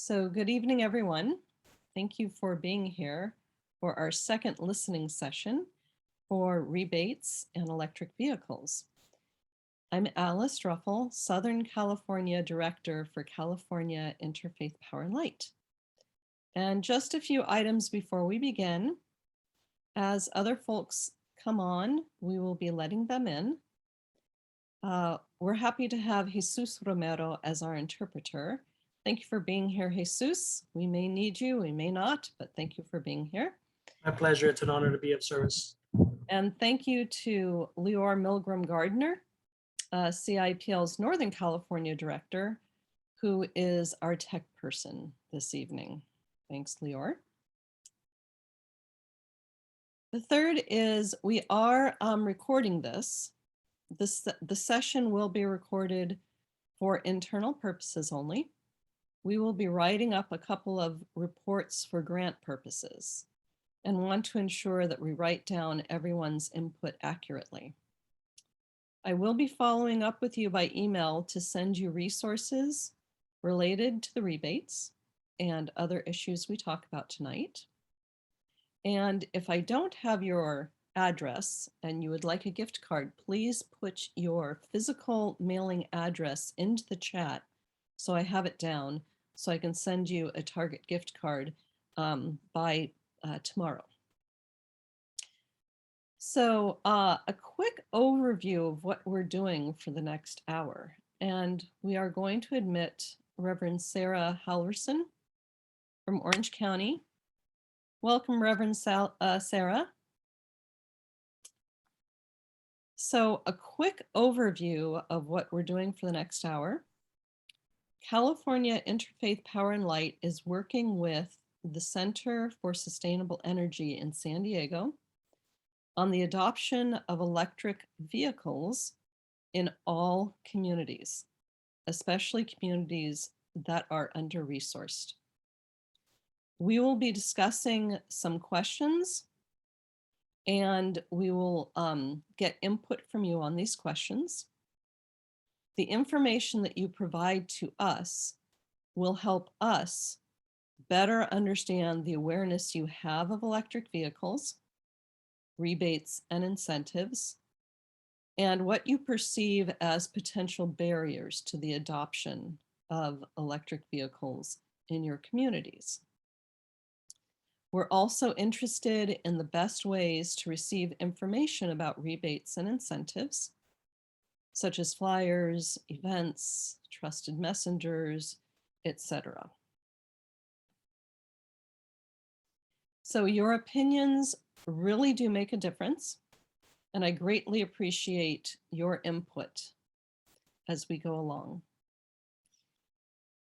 So good evening, everyone. Thank you for being here for our second listening session for rebates and electric vehicles. I'm Alice Ruffle, Southern California Director for California Interfaith Power and Light. And just a few items before we begin. As other folks come on, we will be letting them in. We're happy to have Jesus Romero as our interpreter. Thank you for being here, Jesus. We may need you, we may not, but thank you for being here. My pleasure. It's an honor to be of service. And thank you to Leor Milgram Gardner, CIPL's Northern California Director, who is our tech person this evening. Thanks, Leor. The third is we are recording this. The session will be recorded for internal purposes only. We will be writing up a couple of reports for grant purposes and want to ensure that we write down everyone's input accurately. I will be following up with you by email to send you resources related to the rebates and other issues we talk about tonight. And if I don't have your address and you would like a gift card, please put your physical mailing address into the chat so I have it down so I can send you a Target gift card by tomorrow. So a quick overview of what we're doing for the next hour. And we are going to admit Reverend Sarah Halverson from Orange County. Welcome, Reverend Sarah. So a quick overview of what we're doing for the next hour. California Interfaith Power and Light is working with the Center for Sustainable Energy in San Diego on the adoption of electric vehicles in all communities, especially communities that are under-resourced. We will be discussing some questions and we will get input from you on these questions. The information that you provide to us will help us better understand the awareness you have of electric vehicles, rebates and incentives, and what you perceive as potential barriers to the adoption of electric vehicles in your communities. We're also interested in the best ways to receive information about rebates and incentives, such as flyers, events, trusted messengers, etc. So your opinions really do make a difference, and I greatly appreciate your input as we go along.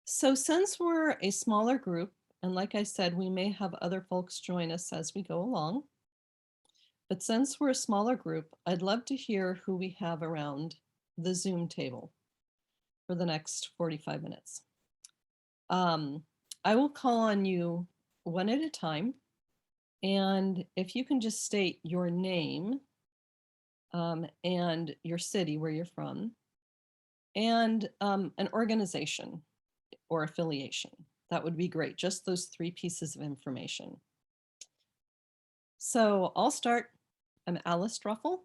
So since we're a smaller group, and like I said, we may have other folks join us as we go along, but since we're a smaller group, I'd love to hear who we have around the Zoom table for the next 45 minutes. I will call on you one at a time. And if you can just state your name and your city where you're from and an organization or affiliation, that would be great. Just those three pieces of information. So I'll start. I'm Alice Ruffle,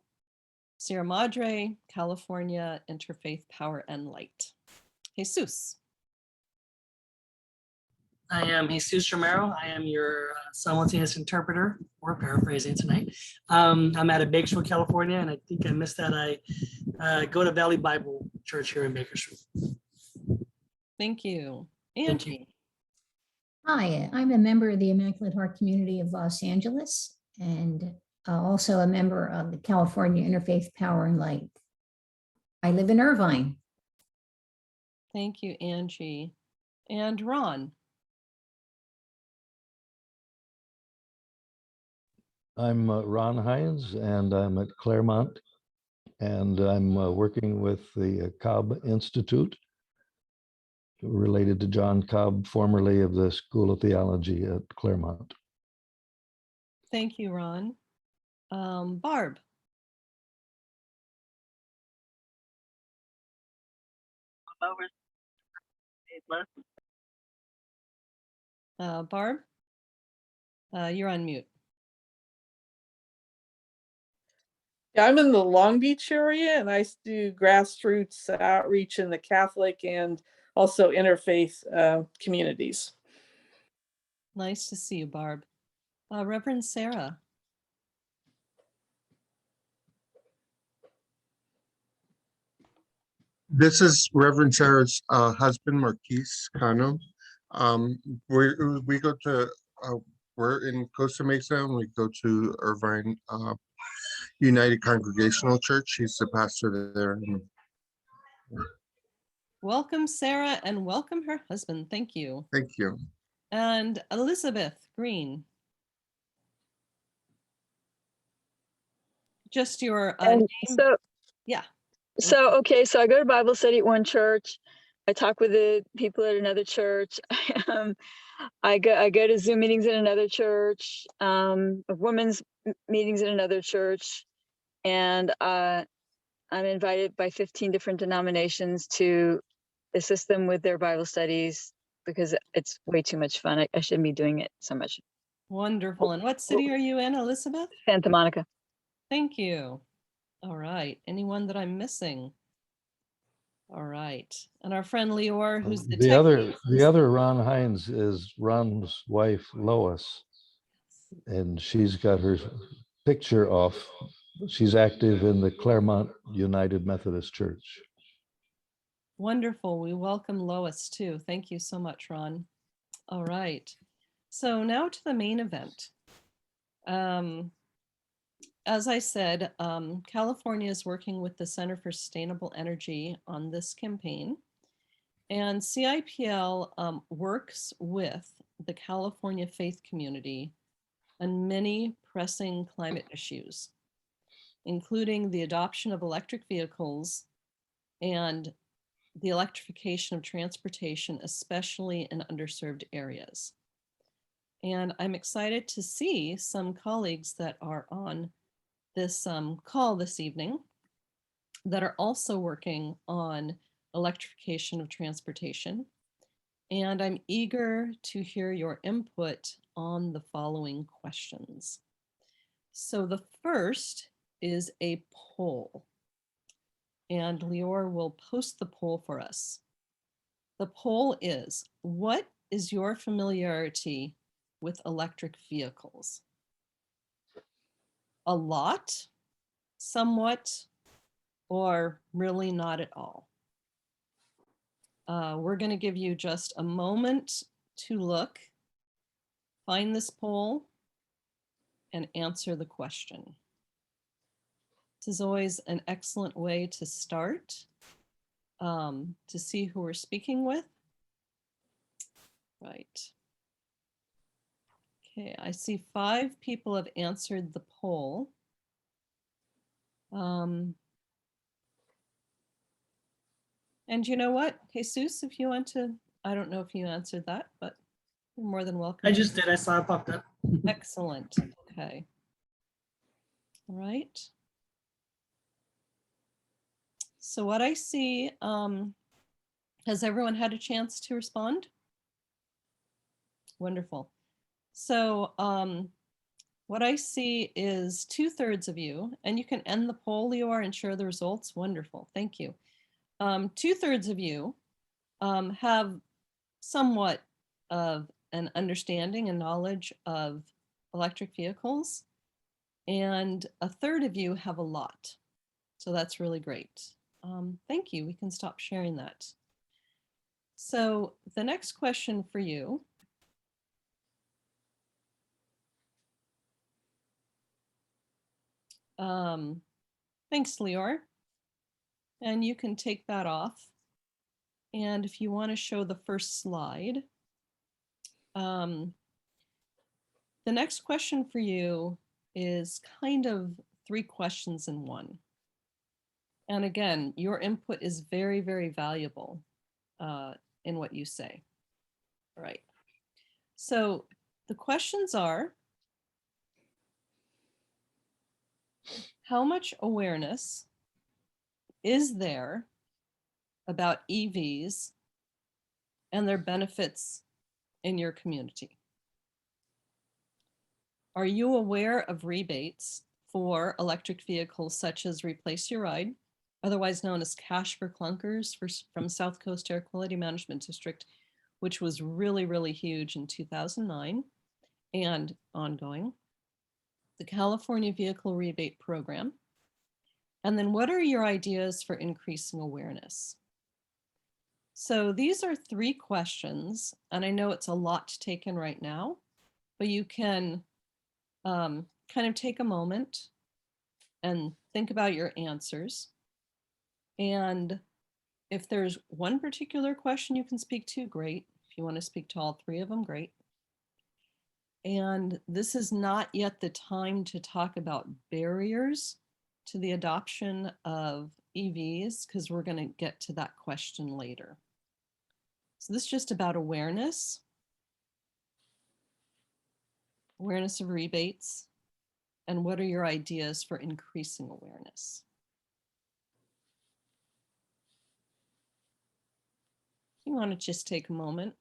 Sierra Madre, California Interfaith Power and Light. Jesus. I am Jesus Romero. I am your simultaneous interpreter, or paraphrasing tonight. I'm out of Bakersfield, California, and I think I missed that. I go to Valley Bible Church here in Bakersfield. Thank you. Thank you. Angie. Hi, I'm a member of the Immaculate Heart community of Los Angeles and also a member of the California Interfaith Power and Light. I live in Irvine. Thank you, Angie. And Ron. I'm Ron Hines, and I'm at Claremont, and I'm working with the Cobb Institute related to John Cobb, formerly of the School of Theology at Claremont. Thank you, Ron. Barb. Barb, you're on mute. Yeah, I'm in the Long Beach area and I do grassroots outreach in the Catholic and also interfaith communities. Nice to see you, Barb. Reverend Sarah. This is Reverend Sarah's husband, Marquise Cano. We go to, we're in Costa Mesa and we go to Irvine United Congregational Church. He's the pastor there. Welcome, Sarah, and welcome her husband. Thank you. Thank you. And Elizabeth Green. Just your name. So, Yeah. okay, so I go to Bible study at one church. I talk with the people at another church. I go to Zoom meetings at another church, women's meetings at another church, and I'm invited by 15 different denominations to assist them with their Bible studies because it's way too much fun. I shouldn't be doing it so much. Wonderful. And what city are you in, Elizabeth? Santa Monica. Thank you. All right. Anyone that I'm missing? All right. And our friend Leor, who's the The other Ron Hines is Ron's wife, Lois. And she's got her picture off. She's active in the Claremont United Methodist Church. Wonderful. We welcome Lois too. Thank you so much, Ron. All right. So now to the main event. As I said, California is working with the Center for Sustainable Energy on this campaign. And CIPL works with the California faith community on many pressing climate issues, including the adoption of electric vehicles and the electrification of transportation, especially in underserved areas. And I'm excited to see some colleagues that are on this call this evening that are also working on electrification of transportation. And I'm eager to hear your input on the following questions. So the first is a poll, and Leor will post the poll for us. The poll is, what is your familiarity with electric vehicles? A lot, somewhat, or really not at all? We're going to give you just a moment to look, find this poll, and answer the question. This is always an excellent way to start, to see who we're speaking with. Right. Okay, I see 5 people have answered the poll. And you know what, Jesus, if you want to, I don't know if you answered that, but you're more than welcome. I just did. I saw it popped up. Excellent. Okay. All right. So what I see, has everyone had a chance to respond? Wonderful. So what I see is 2/3 of you, and you can end the poll, Leor, and share the results. Wonderful. Thank you. 2/3 of you have somewhat of an understanding and knowledge of electric vehicles, and 1/3 of you have a lot. So that's really great. Thank you. We can stop sharing that. So the next question for you . Thanks, Leor. And you can take that off. And if you want to show the first slide, the next question for you is kind of 3 questions in one. And again, your input is very, very valuable in what you say. All right. So the questions are, how much awareness is there about EVs and their benefits in your community. Are you aware of rebates for electric vehicles such as Replace Your Ride, otherwise known as Cash for Clunkers from South Coast Air Quality Management District, which was really, really huge in 2009 and ongoing, the California Vehicle Rebate Program, and then what are your ideas for increasing awareness? So these are 3 questions, and I know it's a lot to take in right now, but you can kind of take a moment and think about your answers. And if there's one particular question you can speak to, great. If you want to speak to all 3 of them, great. And this is not yet the time to talk about barriers to the adoption of EVs, because we're going to get to that question later. So this is just about awareness of rebates, and what are your ideas for increasing awareness? You want to just take a moment,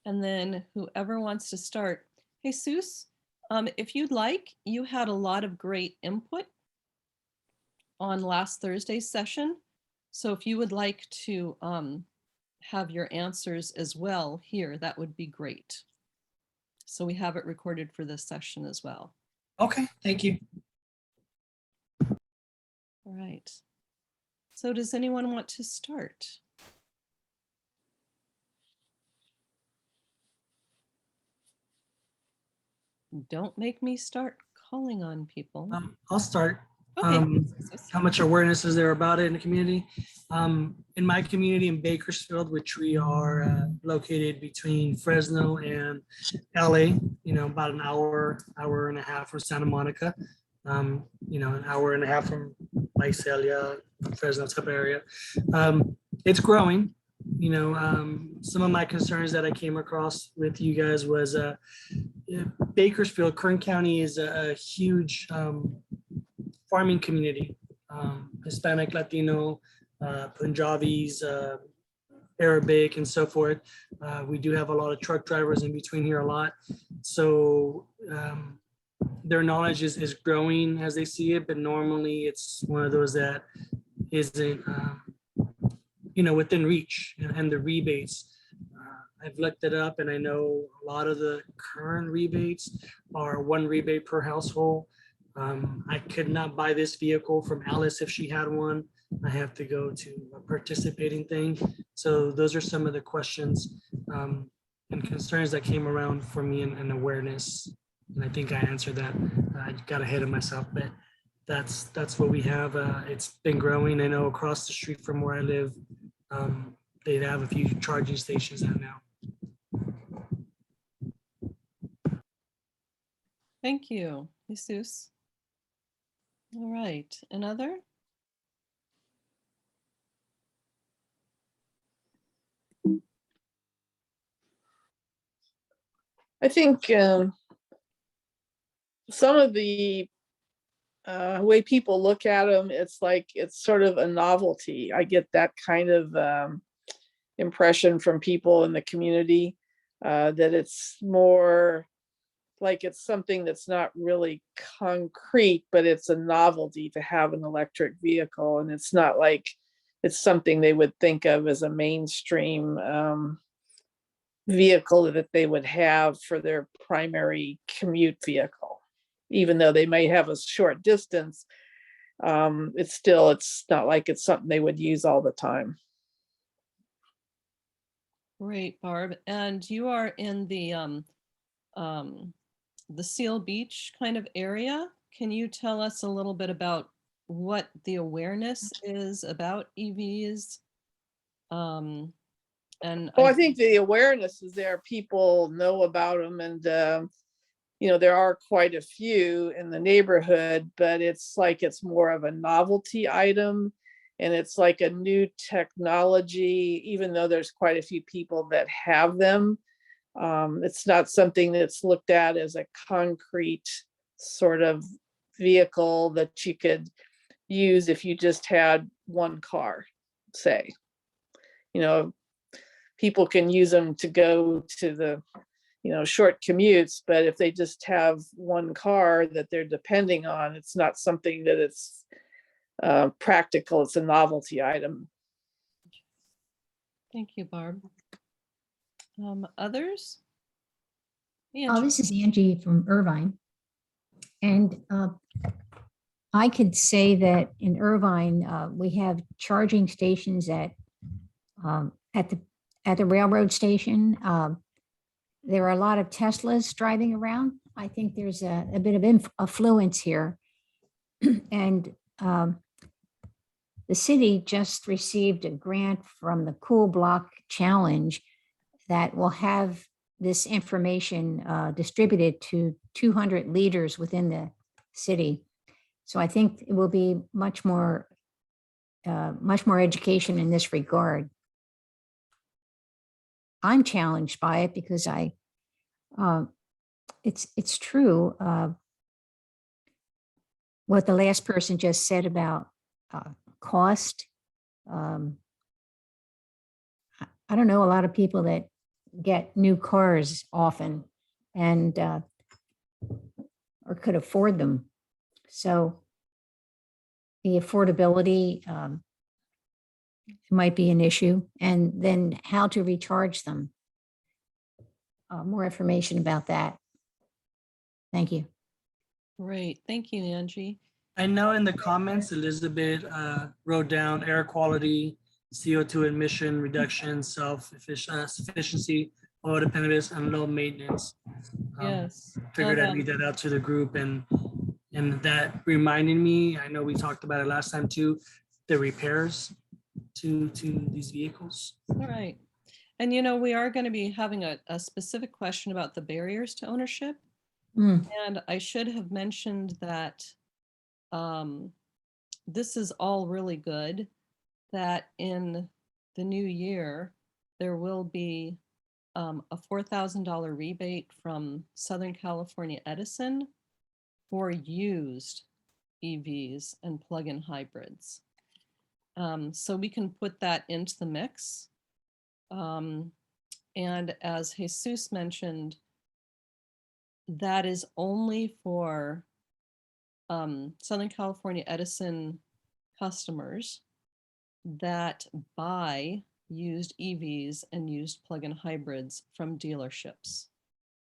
and then whoever wants to start. Jesus, if you'd like, you had a lot of great input on last Thursday's session. So if you would like to have your answers as well here, that would be great. So we have it recorded for this session as well. Okay, thank you. All right. So does anyone want to start? Don't make me start calling on people. I'll start. Okay. How much awareness is there about it in the community? In my community in Bakersfield, which we are located between Fresno and LA, about an hour and a half from Santa Monica, an hour and a half from Visalia, Fresno type of area. It's growing. Some of my concerns that I came across with you guys was Bakersfield, Kern County is a huge farming community, Hispanic, Latino, Punjabis, Arabic, and so forth. We do have a lot of truck drivers in between here a lot. So their knowledge is growing as they see it, but normally it's one of those that isn't, within reach, and the rebates. I've looked it up, and I know a lot of the current rebates are 1 rebate per household. I could not buy this vehicle from Alice if she had one. I have to go to a participating thing. So those are some of the questions and concerns that came around for me in awareness. And I think I answered that. I got ahead of myself, but that's what we have. It's been growing. I know across the street from where I live, they have a few charging stations out now. Thank you, Jesus. All right, another? I think some of the way people look at them, it's like it's sort of a novelty. I get that kind of impression from people in the community, that it's more like it's something that's not really concrete, but it's a novelty to have an electric vehicle. And it's not like it's something they would think of as a mainstream vehicle that they would have for their primary commute vehicle. Even though they may have a short distance, it's not like it's something they would use all the time. Great, Barb. And you are in the Seal Beach kind of area. Can you tell us a little bit about what the awareness is about EVs? I think the awareness is there. People know about them, and there are quite a few in the neighborhood, but it's like it's more of a novelty item, and it's like a new technology, even though there's quite a few people that have them. It's not something that's looked at as a concrete sort of vehicle that you could use if you just had one car, say. people can use them to go to the, short commutes, but if they just have one car that they're depending on, it's not something that it's practical. It's a novelty item. Thank you, Barb. Others? Oh, this is Angie from Irvine. And I could say that in Irvine, we have charging stations at the railroad station. There are a lot of Teslas driving around. I think there's a bit of affluence here. And the city just received a grant from the Cool Block Challenge that will have this information distributed to 200 leaders within the city. So I think it will be much more education in this regard. I'm challenged by it because it's true what the last person just said about cost. I don't know a lot of people that get new cars often and or could afford them. So the affordability might be an issue, and then how to recharge them. More information about that. Thank you. Great. Thank you, Angie. I know in the comments, Elizabeth wrote down air quality, CO2 emission reduction, self-sufficiency, oil dependence, and low maintenance. Yes. Figured I'd read that out to the group, and that reminded me, I know we talked about it last time too, the repairs to these vehicles. All right. And we are going to be having a specific question about the barriers to ownership. And I should have mentioned that this is all really good, that in the new year, there will be a $4,000 rebate from Southern California Edison for used EVs and plug-in hybrids. So we can put that into the mix. And as Jesus mentioned, that is only for Southern California Edison customers that buy used EVs and used plug-in hybrids from dealerships.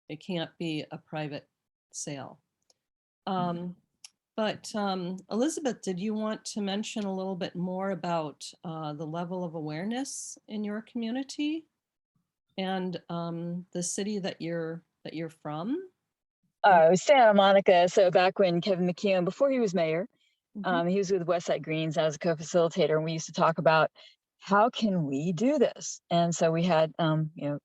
It can't be a private sale. But Elizabeth, did you want to mention a little bit more about the level of awareness in your community and the city that you're from? Santa Monica. So back when Kevin McKeown, before he was mayor, Mhm. he was with Westside Greens. I was a co-facilitator, and we used to talk about how can we do this. And so we had, should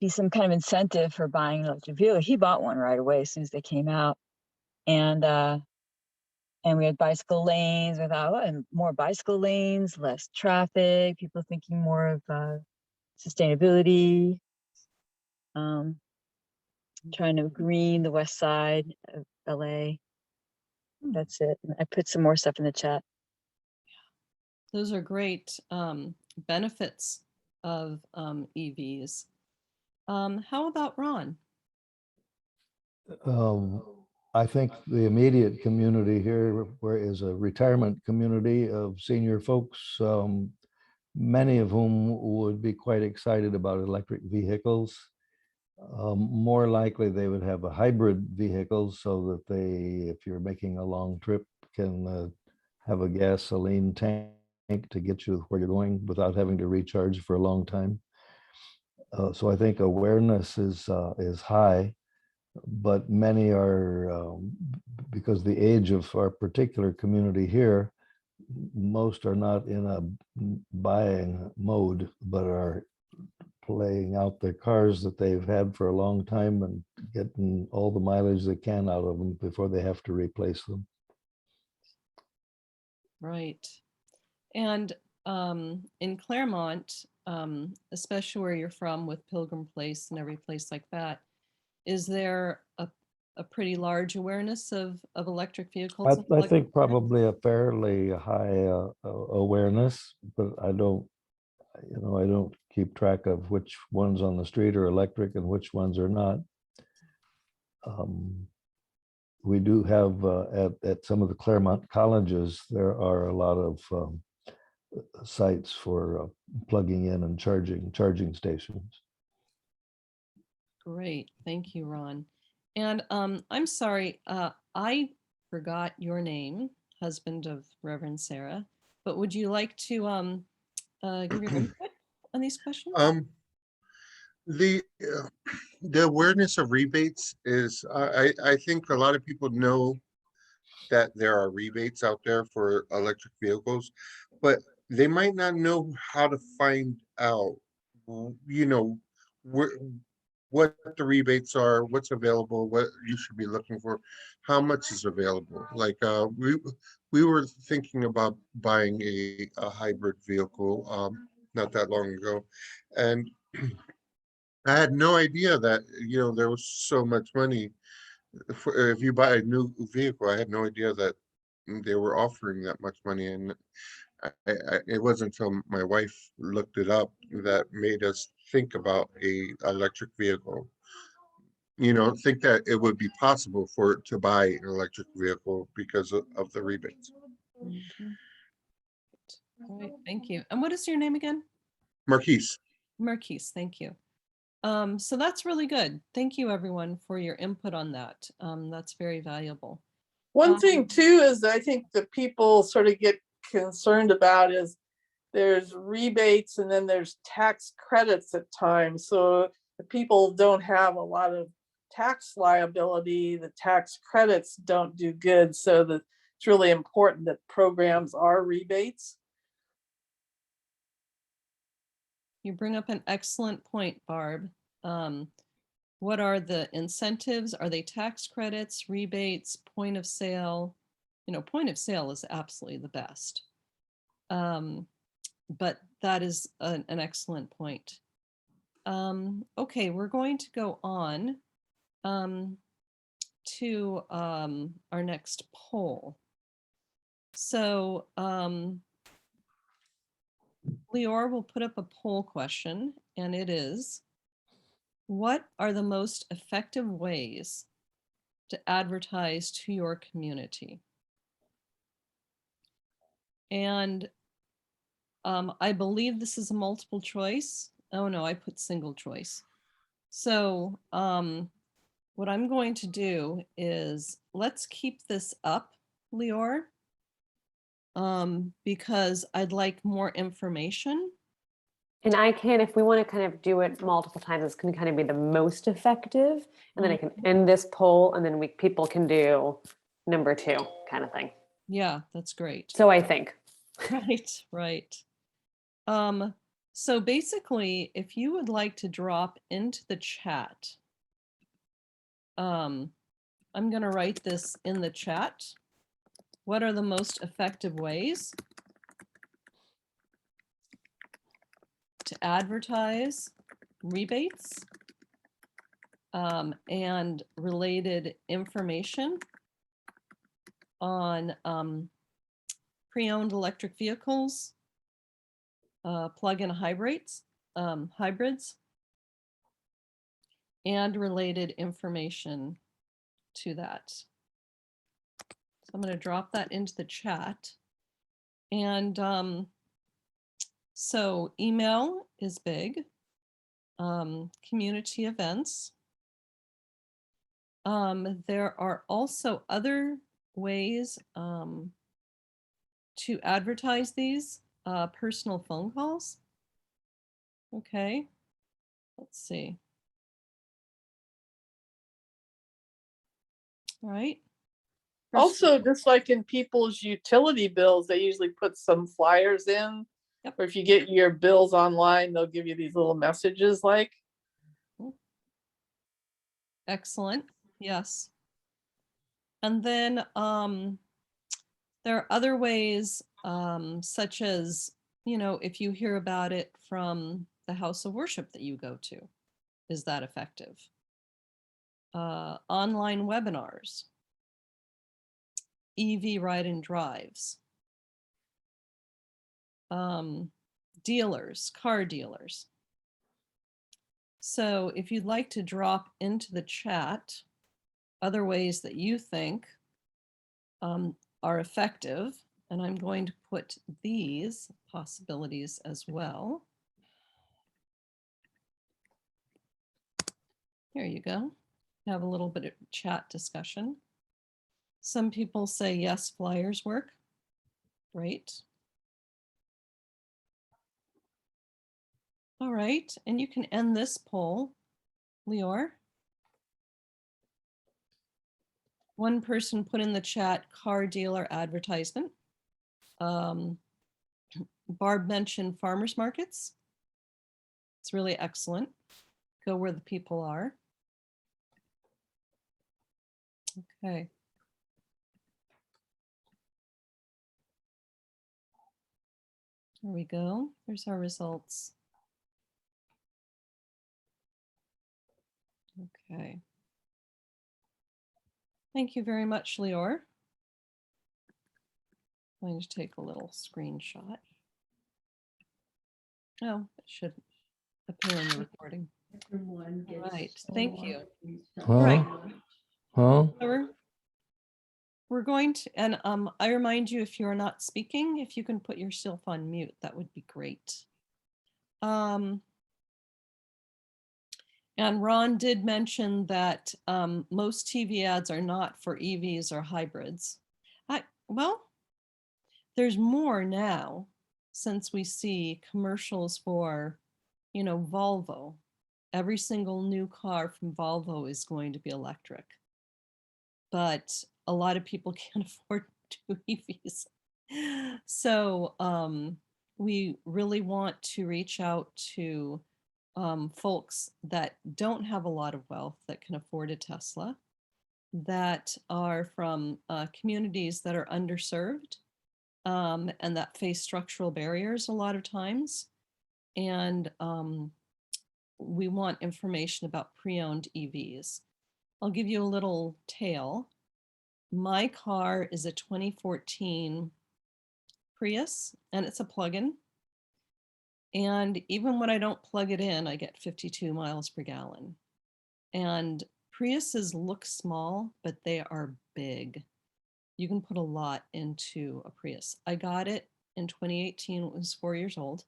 be some kind of incentive for buying an electric vehicle. He bought one right away as soon as they came out, and we had bicycle lanes. We thought, and more bicycle lanes, less traffic. People thinking more of sustainability. Trying to green the west side of LA. That's it. I put some more stuff in the chat. Those are great benefits of EVs. How about Ron? I think the immediate community here, where is a retirement community of senior folks, many of whom would be quite excited about electric vehicles. More likely they would have a hybrid vehicle so that they, if you're making a long trip, can have a gasoline tank to get you where you're going without having to recharge for a long time. So I think awareness is high, but many are, because the age of our particular community here, most are not in a buying mode, but are playing out their cars that they've had for a long time and getting all the mileage they can out of them before they have to replace them. Right. And in Claremont, especially where you're from with Pilgrim Place and every place like that, is there a pretty large awareness of electric vehicles? I think probably a fairly high awareness, but I don't you know, I don't keep track of which ones on the street are electric and which ones are not. We do have at some of the Claremont colleges, there are a lot of sites for plugging in and charging stations. Great, thank you, Ron. And I'm sorry, I forgot your name, husband of Reverend Sarah, but would you like to give your input on these questions? The the awareness of rebates is, I think a lot of people know that there are rebates out there for electric vehicles, but they might not know how to find out, you know, where, what the rebates are, what's available, what you should be looking for, how much is available. Like we were thinking about buying a hybrid vehicle not that long ago, and I had no idea that, you know, there was so much money for, if you buy a new vehicle. I had no idea that they were offering that much money, and it wasn't until my wife looked it up that made us think about a electric vehicle. You know, think that it would be possible for it to buy an electric vehicle because of the rebates. Mhm. All right, thank you. And what is your name again? Marquise. Marquise, thank you. So that's really good. Thank you, everyone, for your input on that. That's very valuable. One thing too is I think that people sort of get concerned about is there's rebates and then there's tax credits at times. So if people don't have a lot of tax liability, the tax credits don't do good. So that it's really important that programs are rebates. You bring up an excellent point, Barb. What are the incentives? Are they tax credits, rebates, point of sale? You know, point of sale is absolutely the best. But that is an excellent point. Okay, we're going to go on to our next poll. So Leor will put up a poll question, and it is, what are the most effective ways to advertise to your community? And I believe this is a multiple choice. Oh no, I put single choice. So what I'm going to do is let's keep this up, Leor, because I'd like more information. And I can, if we want to kind of do it multiple times, this can kind of be the most effective. And then I can end this poll, and then people can do number 2 kind of thing. Yeah, that's great. So I think. Right. So basically, if you would like to drop into the chat, I'm going to write this in the chat. What are the most effective ways to advertise rebates and related information on pre-owned electric vehicles, plug-in hybrids, and related information to that. So I'm going to drop that into the chat. And so email is big, community events. There are also other ways to advertise these, personal phone calls. Okay, let's see. All right. Also, just like in people's utility bills, they usually put some flyers in. Yep. Or if you get your bills online, they'll give you these little messages like. Excellent. Yes. And then there are other ways, such as, you know, if you hear about it from the house of worship that you go to, is that effective? Online webinars, EV ride and drives, dealers, car dealers. So if you'd like to drop into the chat other ways that you think are effective, and I'm going to put these possibilities as well. There you go. Have a little bit of chat discussion. Some people say yes, flyers work. Great. All right, and you can end this poll, Lior. One person put in the chat car dealer advertisement. Barb mentioned farmers markets. It's really excellent. Go where the people are. Okay. There we go. Here's our results. Okay. Thank you very much, Lior. I'm going to take a little screenshot. Oh, it should appear in the recording. All right, thank you. Huh? Right. Huh? So we're going to, and I remind you, if you're not speaking, if you can put yourself on mute, that would be great. And Ron did mention that most TV ads are not for EVs or hybrids. Well, there's more now, since we see commercials for, you know, Volvo. Every single new car from Volvo is going to be electric. But a lot of people can't afford two EVs. So we really want to reach out to folks that don't have a lot of wealth that can afford a Tesla, that are from communities that are underserved and that face structural barriers a lot of times. And we want information about pre-owned EVs. I'll give you a little tale. My car is a 2014 Prius, and it's a plug-in. And even when I don't plug it in, I get 52 miles per gallon. And Priuses look small, but they are big. You can put a lot into a Prius. I got it in 2018, it was 4 years old.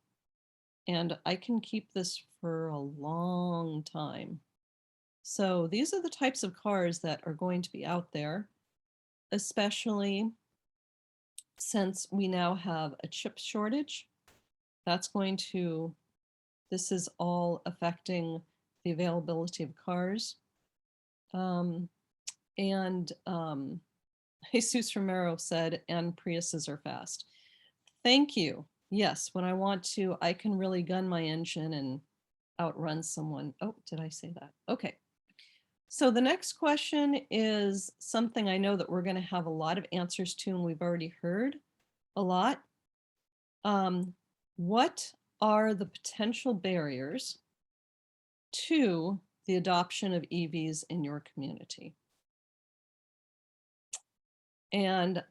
And I can keep this for a long time. So these are the types of cars that are going to be out there, especially since we now have a chip shortage. That's going to, this is all affecting the availability of cars. Jesus Romero said, and Priuses are fast. Thank you. Yes, when I want to, I can really gun my engine and outrun someone. Oh, did I say that? Okay. So the next question is something I know that we're going to have a lot of answers to, and we've already heard a lot. What are the potential barriers to the adoption of EVs in your community? And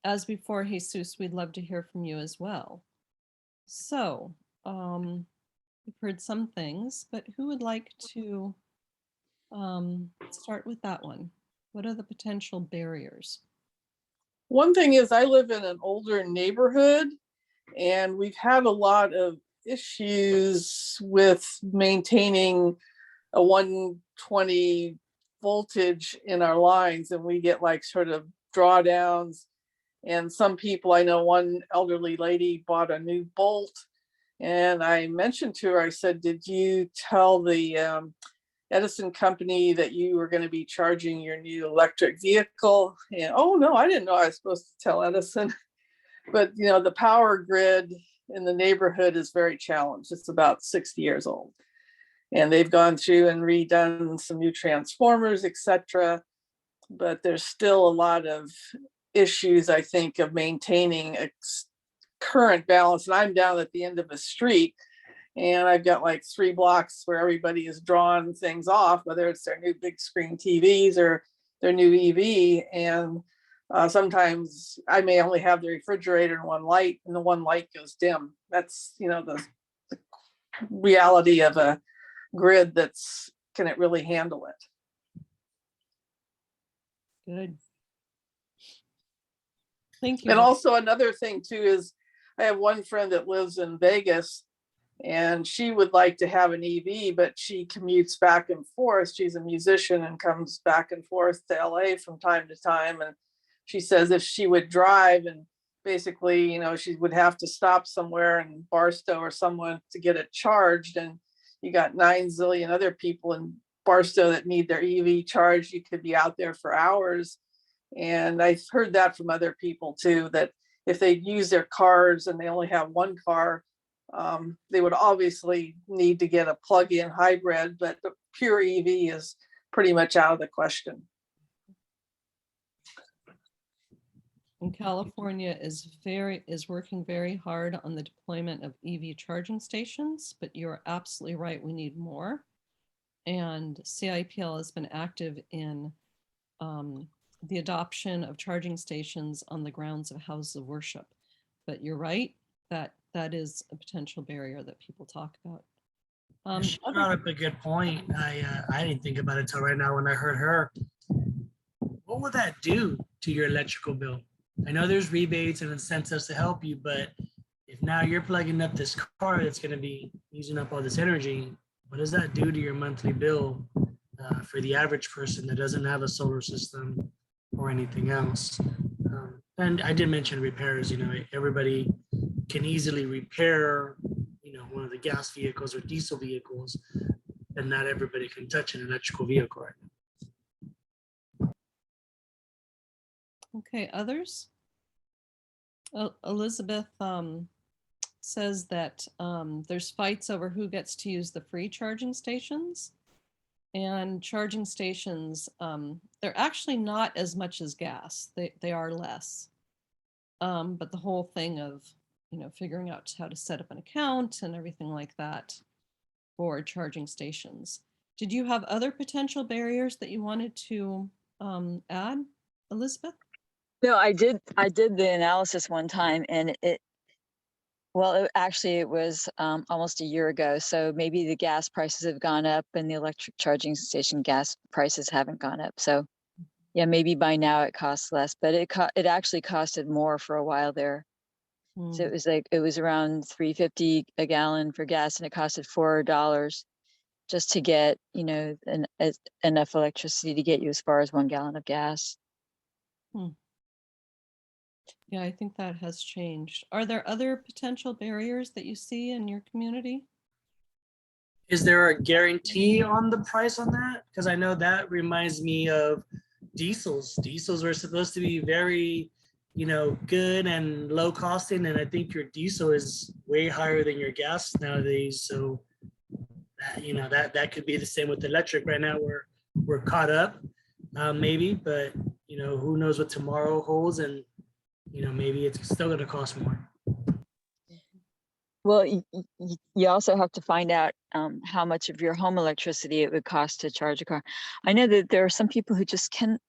as before, Jesus, we'd love to hear from you as well. So we've heard some things, but who would like to start with that one? What are the potential barriers? One thing is I live in an older neighborhood, and we've had a lot of issues with maintaining a 120 voltage in our lines, and we get like sort of drawdowns. And some people, I know one elderly lady bought a new bolt, and I mentioned to her, I said, did you tell the Edison company that you were going to be charging your new electric vehicle? And oh no, I didn't know I was supposed to tell Edison. But you know, the power grid in the neighborhood is very challenged. It's about 60 years old, and they've gone through and redone some new transformers, etc. But there's still a lot of issues, I think, of maintaining a current balance. And I'm down at the end of a street, and I've got like 3 blocks where everybody is drawing things off, whether it's their new big screen TVs or their new EV. And Sometimes I may only have the refrigerator and one light, and the one light goes dim. That's, the reality of a grid. Can it really handle it? Good. Thank you. And also another thing too is I have one friend that lives in Vegas, and she would like to have an EV, but she commutes back and forth. She's a musician and comes back and forth to LA from time to time. And she says if she would drive, and basically, she would have to stop somewhere in Barstow or someone to get it charged. And you got 9 zillion other people in Barstow that need their EV charged. You could be out there for hours. And I've heard that from other people too, that if they use their cars and they only have one car, they would obviously need to get a plug-in hybrid, but the pure EV is pretty much out of the question. And California is working very hard on the deployment of EV charging stations, but you're absolutely right, we need more. And CIPL has been active in the adoption of charging stations on the grounds of houses of worship. But you're right, that is a potential barrier that people talk about. She brought up a good point. I didn't think about it till right now when I heard her. What would that do to your electrical bill? I know there's rebates and incentives to help you, but if now you're plugging up this car that's going to be using up all this energy, what does that do to your monthly bill for the average person that doesn't have a solar system or anything else? And I did mention repairs. Everybody can easily repair, one of the gas vehicles or diesel vehicles, and not everybody can touch an electrical vehicle right now. Okay, others? Elizabeth says that there's fights over who gets to use the free charging stations. And charging stations, they're actually not as much as gas. They are less. But the whole thing of, figuring out how to set up an account and everything like that for charging stations. Did you have other potential barriers that you wanted to add, Elizabeth? No, I did the analysis one time, and it was almost a year ago. So maybe the gas prices have gone up and the electric charging station gas prices haven't gone up. So yeah, maybe by now it costs less, but it actually costed more for a while there. So it was around $3.50 a gallon for gas, and it costed $4 just to get, enough electricity to get you as far as 1 gallon of gas. Yeah, I think that has changed. Are there other potential barriers that you see in your community? Is there a guarantee on the price on that? Because I know that reminds me of diesels. Diesels were supposed to be very, good and low costing, and I think your diesel is way higher than your gas nowadays. So that, that could be the same with electric. Right now we're caught up, maybe, but who knows what tomorrow holds, and maybe it's still going to cost more. Well, you also have to find out how much of your home electricity it would cost to charge a car. I know that there are some people who just can't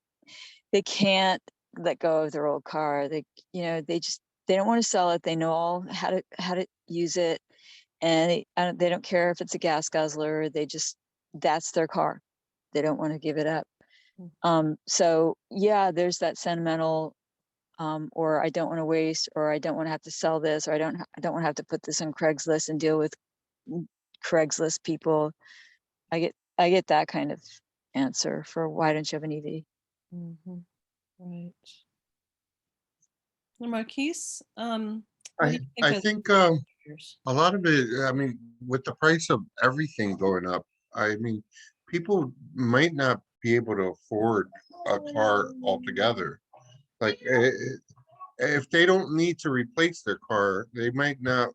let go of their old car. They don't want to sell it. They know all how to use it, and they don't care if it's a gas guzzler. That's their car. They don't want to give it up. So yeah, there's that sentimental, or I don't want to waste, or I don't want to have to sell this, or I don't want to have to put this on Craigslist and deal with Craigslist people. I get that kind of answer for why don't you have an EV? Right. Marquise, I think a lot of it, with the price of everything going up, people might not be able to afford a car altogether. Like if they don't need to replace their car, they might not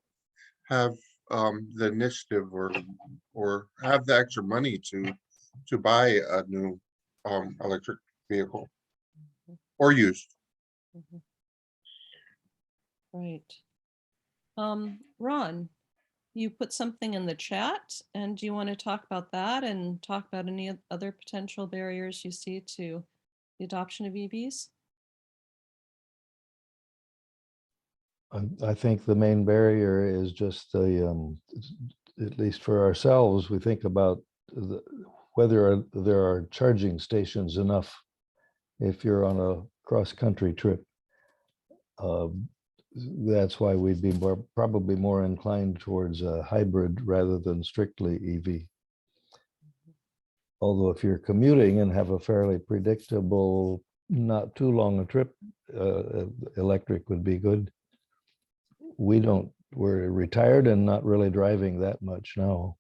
have the initiative or have the extra money to buy a new electric vehicle or used. Right. Ron, you put something in the chat, and do you want to talk about that and talk about any other potential barriers you see to the adoption of EVs? I think the main barrier is just at least for ourselves, we think about whether there are charging stations enough if you're on a cross-country trip. That's why we'd be probably more inclined towards a hybrid rather than strictly EV. Although if you're commuting and have a fairly predictable, not too long a trip, electric would be good. We're retired and not really driving that much now.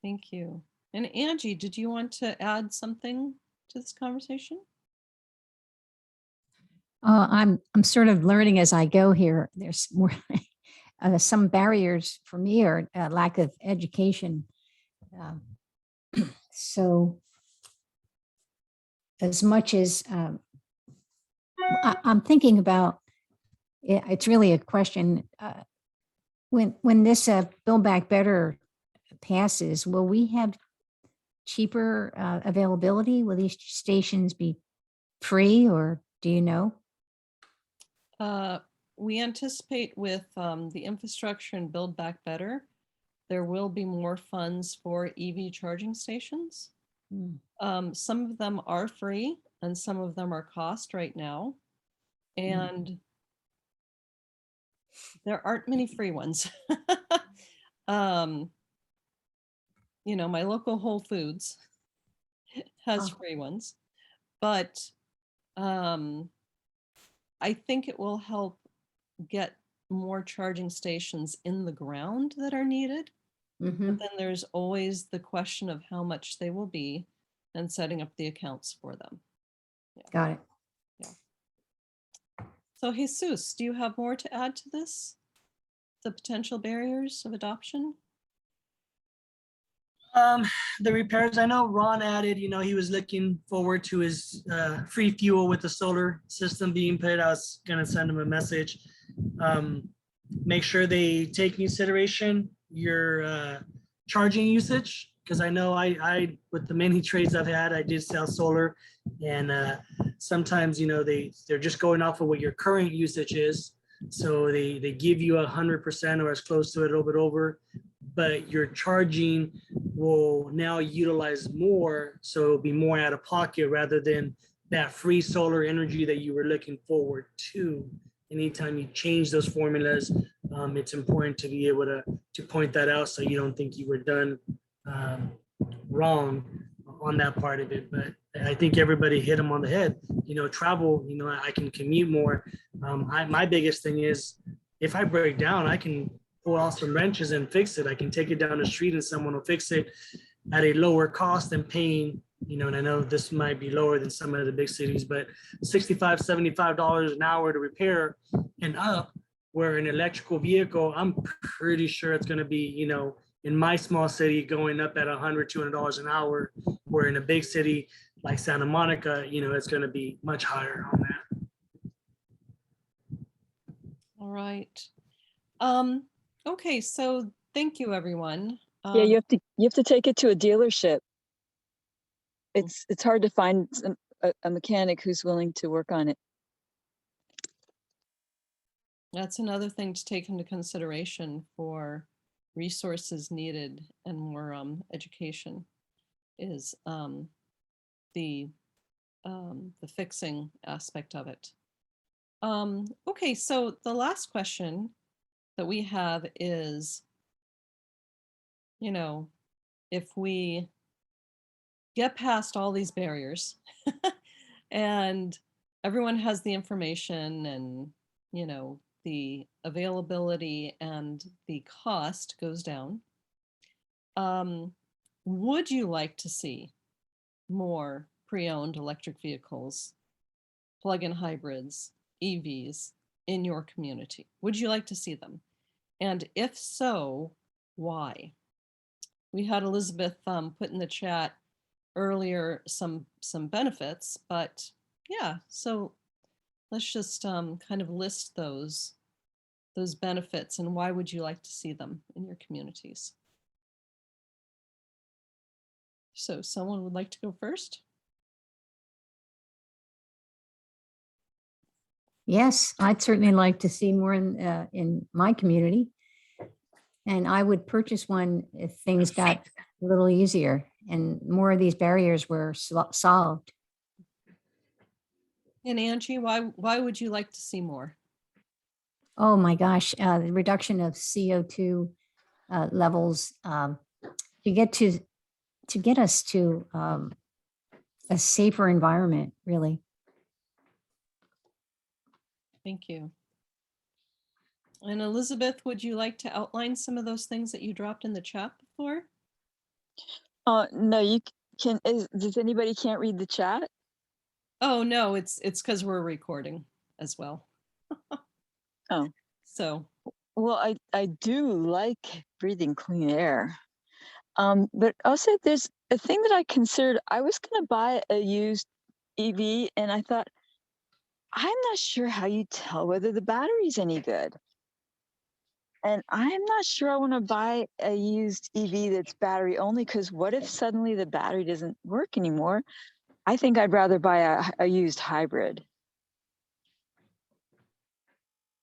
Thank you. And Angie, did you want to add something to this conversation? I'm sort of learning as I go here. There's more some barriers for me are lack of education. So as much as I'm thinking about, it's really a question. When this Build Back Better passes, will we have cheaper availability? Will these stations be free, or do you know? We anticipate with the infrastructure and Build Back Better, there will be more funds for EV charging stations. Some of them are free and some of them are cost right now. And there aren't many free ones. You know, my local Whole Foods has free ones, but I think it will help get more charging stations in the ground that are needed. But then there's always the question of how much they will be and setting up the accounts for them. Yeah. Got it. Yeah. So Jesus, do you have more to add to this? The potential barriers of adoption? The repairs, I know Ron added, you know, he was looking forward to his free fuel with the solar system being put. I was going to send him a message. Make sure they take into consideration your charging usage, because I know I with the many trades I've had, I did sell solar, and sometimes, you know, they're just going off of what your current usage is. So they give you 100% or as close to it, a little bit over, but your charging will now utilize more. So it'll be more out of pocket rather than that free solar energy that you were looking forward to. Anytime you change those formulas, it's important to be able to point that out so you don't think you were done wrong on that part of it. But I think everybody hit them on the head. You know, travel, you know, I can commute more. My biggest thing is if I break down, I can pull out some wrenches and fix it. I can take it down the street and someone will fix it at a lower cost than paying, you know, and I know this might be lower than some of the big cities, but $65, $75 an hour to repair and up, where an electrical vehicle, I'm pretty sure it's going to be, you know, in my small city going up at $100, $200 an hour, where in a big city like Santa Monica, you know, it's going to be much higher on that. All right. Okay, so thank you, everyone. Yeah, you have to take it to a dealership. It's hard to find a mechanic who's willing to work on it. That's another thing to take into consideration for resources needed and more education is the fixing aspect of it. Okay, so the last question that we have is, you know, if we get past all these barriers and everyone has the information and, you know, the availability and the cost goes down, would you like to see more pre-owned electric vehicles, plug-in hybrids, EVs in your community? Would you like to see them? And if so, why? We had Elizabeth put in the chat earlier some benefits, but yeah, so let's just kind of list those benefits and why would you like to see them in your communities? So someone would like to go first? Yes, I'd certainly like to see more in my community. And I would purchase one if things got a little easier and more of these barriers were solved. And Angie, why would you like to see more? Oh my gosh, the reduction of CO2 levels to get us to a safer environment, really. Thank you. And Elizabeth, would you like to outline some of those things that you dropped in the chat before? No, you can. Does anybody can't read the chat? Oh, no, it's because we're recording as well. Oh, So, well, I do like breathing clean air. But also there's a thing that I considered. I was going to buy a used EV, and I thought, I'm not sure how you tell whether the battery's any good. And I'm not sure I want to buy a used EV that's battery only, because what if suddenly the battery doesn't work anymore? I think I'd rather buy a used hybrid.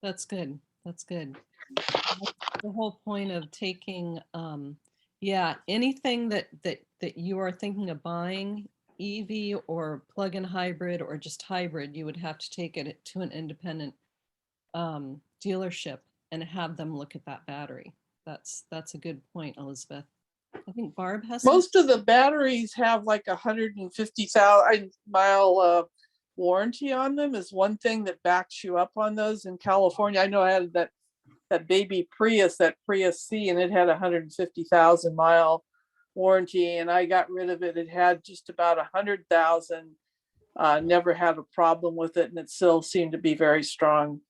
that's good. That's good. That's the whole point of taking, yeah, anything that you are thinking of buying, EV or plug-in hybrid or just hybrid, you would have to take it to an independent dealership and have them look at that battery. That's a good point, Elizabeth. I think Barb has some. Most of the batteries have like 150,000 mile warranty on them is one thing that backs you up on those in California. I know I had that baby Prius, that Prius C, and it had 150,000 mile warranty, and I got rid of it. It had just about 100,000. Never had a problem with it, and it still seemed to be very strong.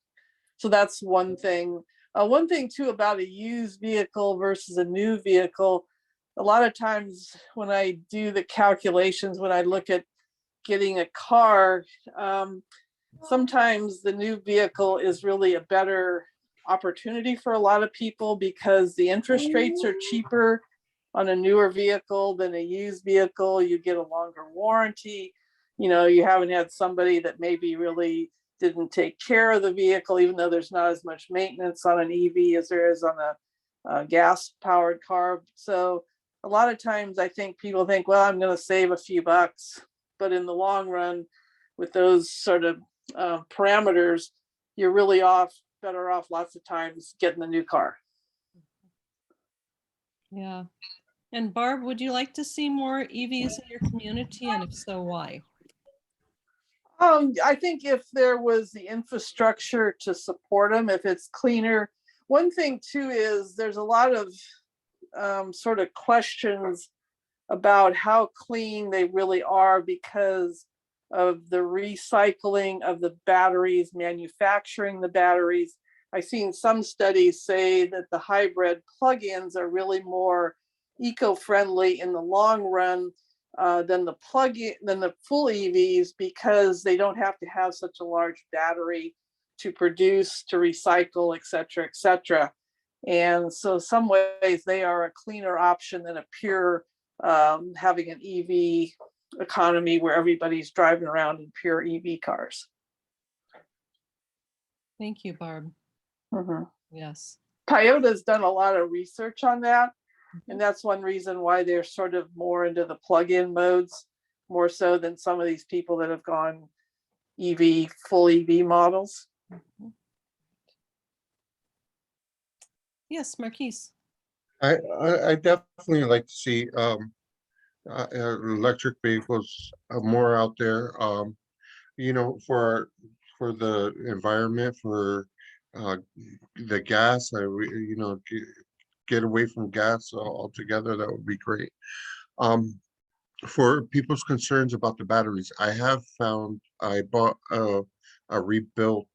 So that's one thing. One thing too about a used vehicle versus a new vehicle, a lot of times when I do the calculations, when I look at getting a car, sometimes the new vehicle is really a better opportunity for a lot of people because the interest rates are cheaper on a newer vehicle than a used vehicle. You get a longer warranty. You know, you haven't had somebody that maybe really didn't take care of the vehicle, even though there's not as much maintenance on an EV as there is on a gas powered car. So a lot of times I think people think, well, I'm going to save a few bucks, but in the long run, with those sort of parameters, you're really better off lots of times getting a new car. Yeah. And Barb, would you like to see more EVs in your community? And if so, why? I think if there was the infrastructure to support them, if it's cleaner. One thing too is there's a lot of sort of questions about how clean they really are because of the recycling of the batteries, manufacturing the batteries. I've seen some studies say that the hybrid plug-ins are really more eco-friendly in the long run than the full EVs because they don't have to have such a large battery to produce, to recycle, et cetera, et cetera. And so some ways they are a cleaner option than a pure having an EV economy where everybody's driving around in pure EV cars. Thank you, Barb. Mm-hmm. Yes. Toyota's done a lot of research on that. And that's one reason why they're sort of more into the plug-in modes, more so than some of these people that have gone EV, full EV models. Mm-hmm. Yes, Marquise. I definitely like to see electric vehicles more out there. You know, for the environment, for the gas. You know, get away from gas altogether. That would be great. For people's concerns about the batteries, I bought a rebuilt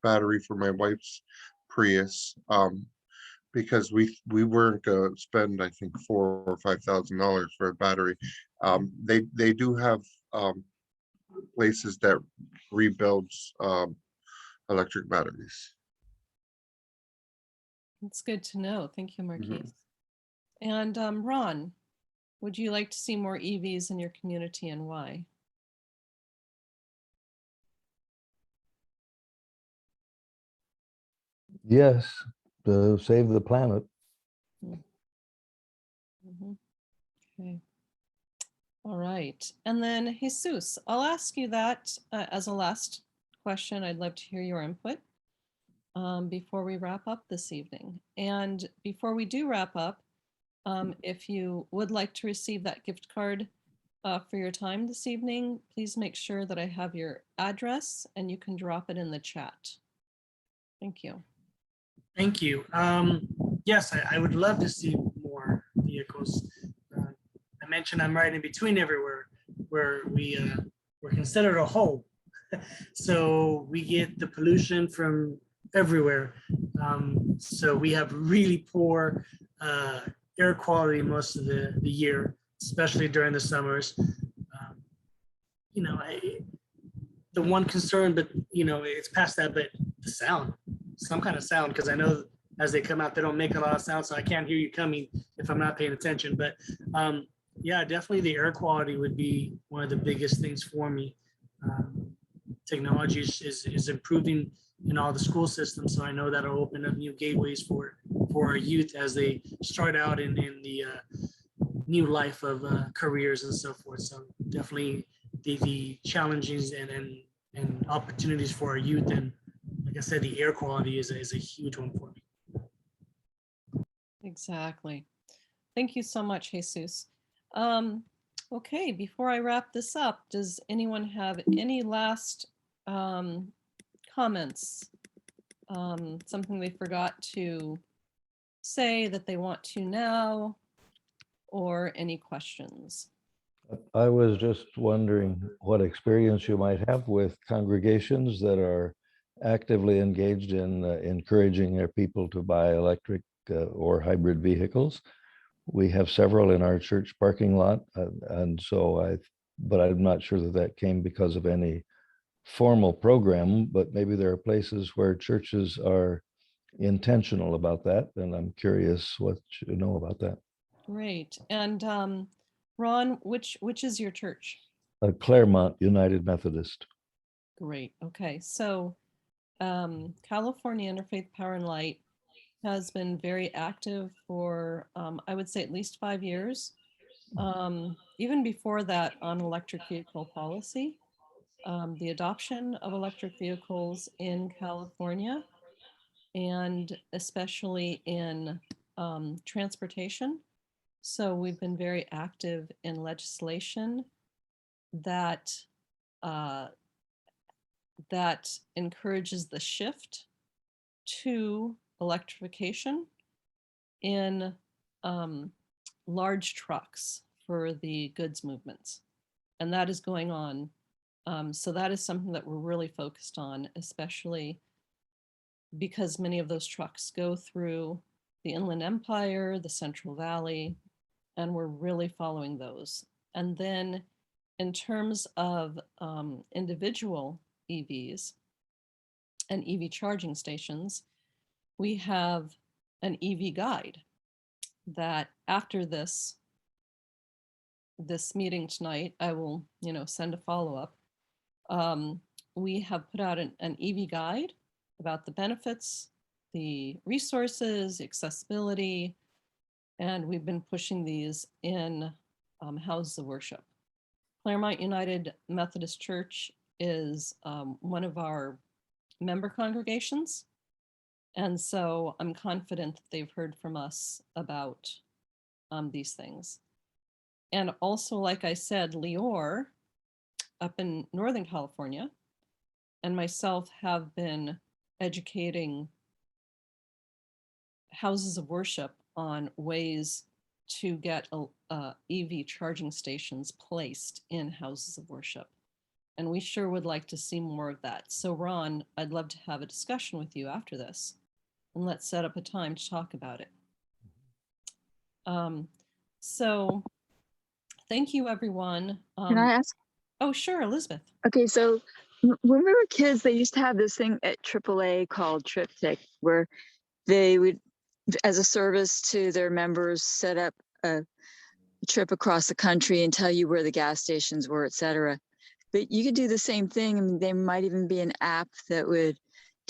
battery for my wife's Prius. Because we weren't gonna spend, I think, $4,000 or $5,000 for a battery. They do have places that rebuilds electric batteries. It's good to know. Thank you, Marquise. And Ron, would you like to see more EVs in your community and why? Yes, to save the planet. Mhm. Okay. All right. And then Jesus, I'll ask you that as a last question. I'd love to hear your input before we wrap up this evening. And before we do wrap up, if you would like to receive that gift card for your time this evening, please make sure that I have your address and you can drop it in the chat. Thank you. Thank you. Yes, I would love to see more vehicles. I mentioned I'm right in between everywhere, where we're considered a whole. So we get the pollution from everywhere. So we have really poor air quality most of the year, especially during the summers. You know, the one concern, but you know, it's past that, but the sound, some kind of sound, because I know as they come out, they don't make a lot of sound, so I can't hear you coming if I'm not paying attention. But yeah, definitely the air quality would be one of the biggest things for me. Technology is improving in all the school systems, so I know that'll open up new gateways for our youth as they start out in the new life of careers and so forth. So definitely the challenges and opportunities for our youth, and like I said, the air quality is a huge one for me. Exactly. Thank you so much, Jesus. Okay, before I wrap this up, does anyone have any last comments? Something they forgot to say that they want to now, or any questions? I was just wondering what experience you might have with congregations that are actively engaged in encouraging their people to buy electric or hybrid vehicles. We have several in our church parking lot, and so but I'm not sure that came because of any formal program, but maybe there are places where churches are intentional about that, and I'm curious what you know about that. Great. And Ron, which is your church? Claremont United Methodist. Great. Okay. So California Interfaith Power and Light has been very active for, I would say, at least 5 years. Even before that, on electric vehicle policy, the adoption of electric vehicles in California, and especially in transportation. So we've been very active in legislation that that encourages the shift to electrification in large trucks for the goods movements. And that is going on. So that is something that we're really focused on, especially because many of those trucks go through the Inland Empire, the Central Valley, and we're really following those. And then in terms of individual EVs and EV charging stations, we have an EV guide that after this meeting tonight, I will, send a follow-up. We have put out an EV guide about the benefits, the resources, accessibility, and we've been pushing these in houses of worship. Claremont United Methodist Church is one of our member congregations. And so I'm confident that they've heard from us about these things. And also, like I said, Lior up in Northern California and myself have been educating houses of worship on ways to get EV charging stations placed in houses of worship. And we sure would like to see more of that. So Ron, I'd love to have a discussion with you after this, and let's set up a time to talk about it. So thank you, everyone. Can I ask? Oh, sure, Elizabeth. Okay, so when we were kids, they used to have this thing at AAA called TripTik, where they would, as a service to their members, set up a trip across the country and tell you where the gas stations were, et cetera. But you could do the same thing. I mean, there might even be an app that would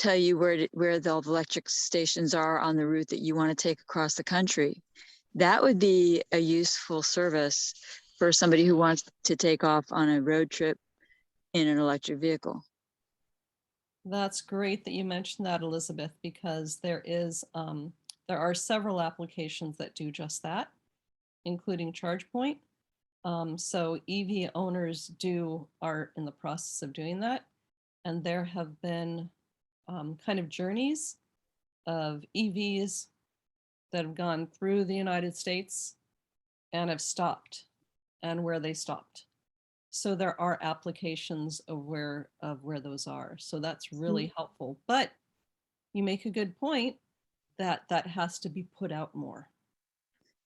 tell you where the electric stations are on the route that you want to take across the country. That would be a useful service for somebody who wants to take off on a road trip in an electric vehicle. That's great that you mentioned that, Elizabeth, because there are several applications that do just that, including ChargePoint. So EV owners are in the process of doing that. And there have been kind of journeys of EVs that have gone through the United States and have stopped, and where they stopped. So there are applications of where those are. So that's really helpful. But you make a good point that that has to be put out more.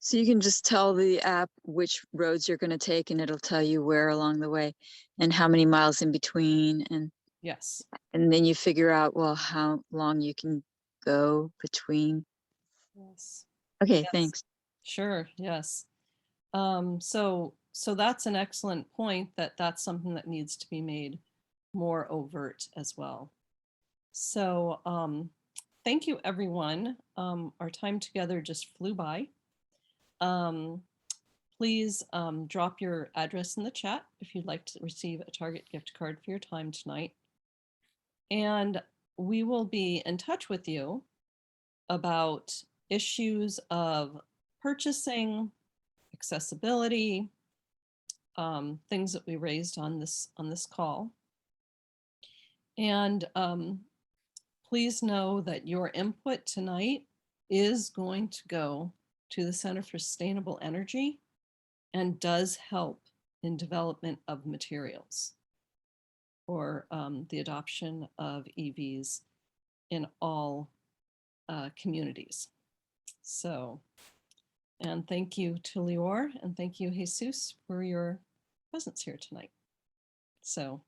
So you can just tell the app which roads you're going to take, and it'll tell you where along the way and how many miles in between. Yes. And then you figure out, well, how long you can go between. Yes. Okay, Yes. thanks. Sure. Yes. So that's an excellent point, that's something that needs to be made more overt as well. So thank you, everyone. Our time together just flew by. Please drop your address in the chat if you'd like to receive a Target gift card for your time tonight. And we will be in touch with you about issues of purchasing, accessibility, things that we raised on this call. And please know that your input tonight is going to go to the Center for Sustainable Energy and does help in development of materials or the adoption of EVs in all communities. So, and thank you to Lior, and thank you, Jesus, for your presence here tonight. So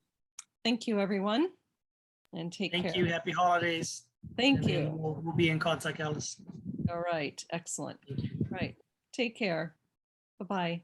thank you, everyone, and take care. Thank you. Happy holidays. Thank And then you. We'll be in contact, Alice. All right. Excellent. Right. Take care. Bye-bye.